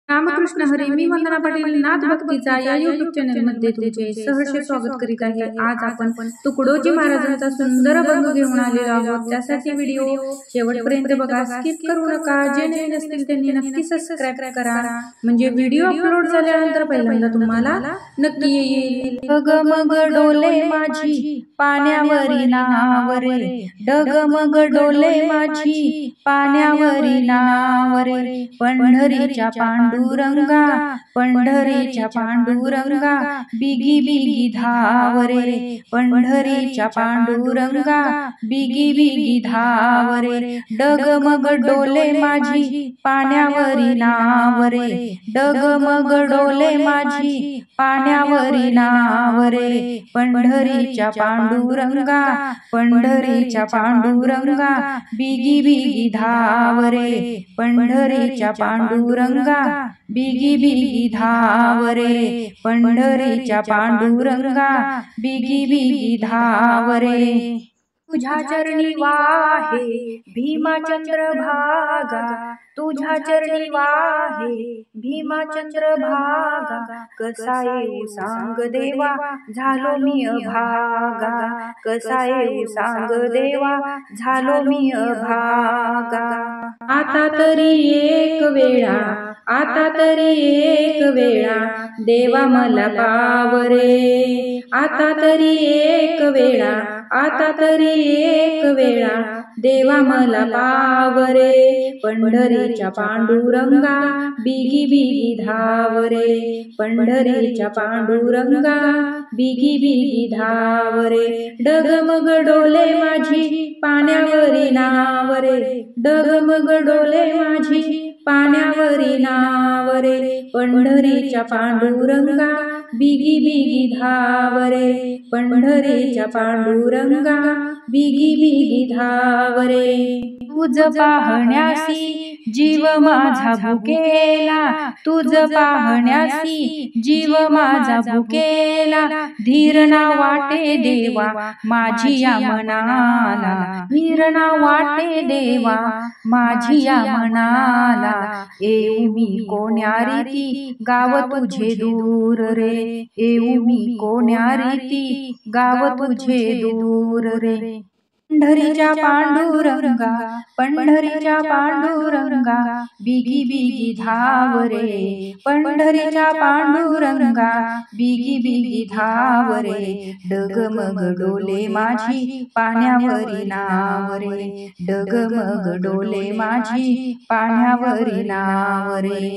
रामकृष्ण हरी. मी वंदना पाटील नाथ भक्तीचा या YouTube channel मध्ये तुमचे सहर्ष स्वागत करीत आहे. आज आपण तुकडोजी महाराजांचा सुंदर बंधू घेऊन आलेलो आहोत. त्यासाठी व्हिडिओ शेवटपर्यंत बघा, स्किप करू नका. जे नवीन असतील त्यांनी नक्की सबस्क्राइब करा, म्हणजे व्हिडिओ अपलोड झाल्यानंतर पहिल्यांदा तुम्हाला नक्की येईल. डगमग डोले माझी पाण्यावरी नावरे, डगमग डोले माझी पाण्यावरी नावरे. पंढरीच्या पांडुरंगा, पंढरीच्या पांडुरंगा, बिगी बिगी धावरे. पंढरीच्या पांडुरंगा, बिगी बिगी धावरे. डगमग डोले माझी पाण्यावरी नावरे, डगमग डोले माझी पाण्यावरी नावरे. पंढरीच्या पांडुरंगा, पंढरीच्या पांडुरंगा, बिगी बिगी धावरे. पंढरीच्या पांडुरंगा, बिगी बिगी धावरे. पंढरीच्या पांडुरंगा, बिगी बिगी धावरे. तुझ्या चरणी वाहे भीमाचंद्र भागा, तुझ्या चरणी वाहे भीमाचंद्र भागा. कसा येऊ सांग देवा झालो मी अभागा, कसा येऊ सांग देवा झालो मी अभागा. आता तरी एक वेळा, आता तरी एक वेळा देवा मला पावरे. आता तरी एक वेळा, आता तरी एक वेळा देवा मला पावरे. पंढरीच्या पांडुरंगा, बिगी बिगी धावरे. पंढरीच्या पांडुरंगा, बिगी बिगी धावरे. डगमग डोले माझी पाण्यावरी नावरे, डगमग डोले माझी पाण्यावरी नावरे. पंढरीच्या पांडुरंगा, बिगी बिगी धावरे. पंढरीच्या पांडुरंगा, बिगी बिगी धावरे. तुझ पाहण्यासी जीव माझा भुकेला, तुझ पाहण्यासी जीव माझा भुकेला. धीर ना वाटे देवा माझी या मनाला, धीर ना वाटे देवा माझी या मनाला. येऊ मी कोण्या रीती गाव तुझे दूर रे, येऊ मी कोण्या रीती गाव तुझे दूर रे. पंढरीच्या पांडुरंगा, पंढरीच्या पांडुरंगा, बिगी बिगी धावरे. पंढरीच्या पांडुरंगा, बिगी बिगी धावरे. डगमग डोले माझी पाण्यावरी नावरे, डगमग डोले माझी पाण्यावरी नावरे.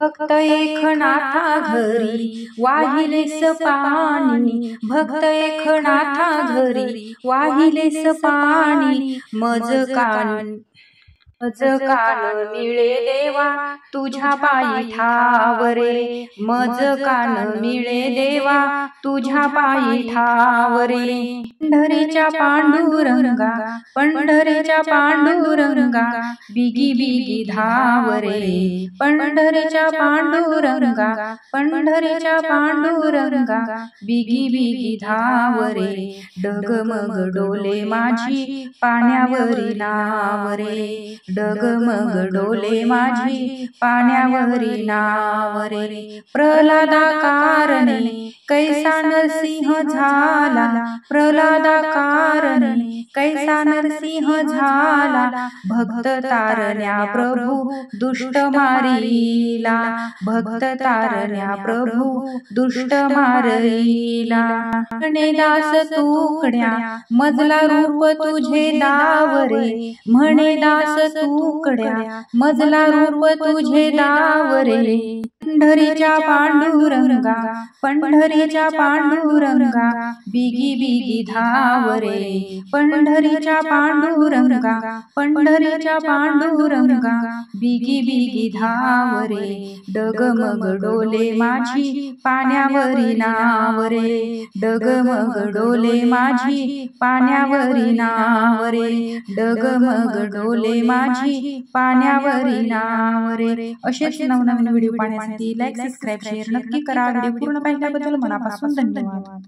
भक्त एक नाथा घरी वाहिलेस पाणी, भक्त एक नाथा घरी वाहिलेस पाणी. मज कान मिळे देवा तुझ्या पायी ठावरे, मज कान मिळे देवा तुझ्या पायी ठावरे. पंढरीच्या पांडुरंगा, पंढरीच्या पांडुरंगा, बिगी बिगी धावरे. पंढरीच्या पांडुरंगा, पंढरीच्या पांडुरंगा, बिगी बिगी धावरे. डगमग डोले माझी पाण्यावरी नावरे, डगमग डोले माझी पाण्यावरी नावरे. प्रल्हादा कारणे कैसा नरसिंह झाला, प्रल्हादा कारणे कैसा नरसिंह झाला. भक्त तारण्या प्रभू दुष्ट मारिला, भक्त तारण्या प्रभू दुष्ट मारिला. म्हणे दास तुकड्या मजला रूप तुझे दावरे, म्हणे दास तुकड्या मजला रूप तुझे दावरे. पंढरीच्या पांडुरंगा, पंढरीच्या पांडुरंगा, बिगी बिगी धावरे. पंढरीच्या पांडुरंगा, पंढरीच्या पांडुरंगा, बिगी बिगी धावरे. डगमग डोले माझी पाण्यावरी नावरे, डगमग डोले माझी पाण्यावरी नावरे. डगमग डोले माझी पाण्यावरी नावरे. असेच नवनवीन व्हिडिओ पाहण्यासाठी लाईक, सबस्क्राइब, शेअर नक्की करा. व्हिडिओ पूर्ण पाहिल्याबद्दल मनापासून धन्यवाद.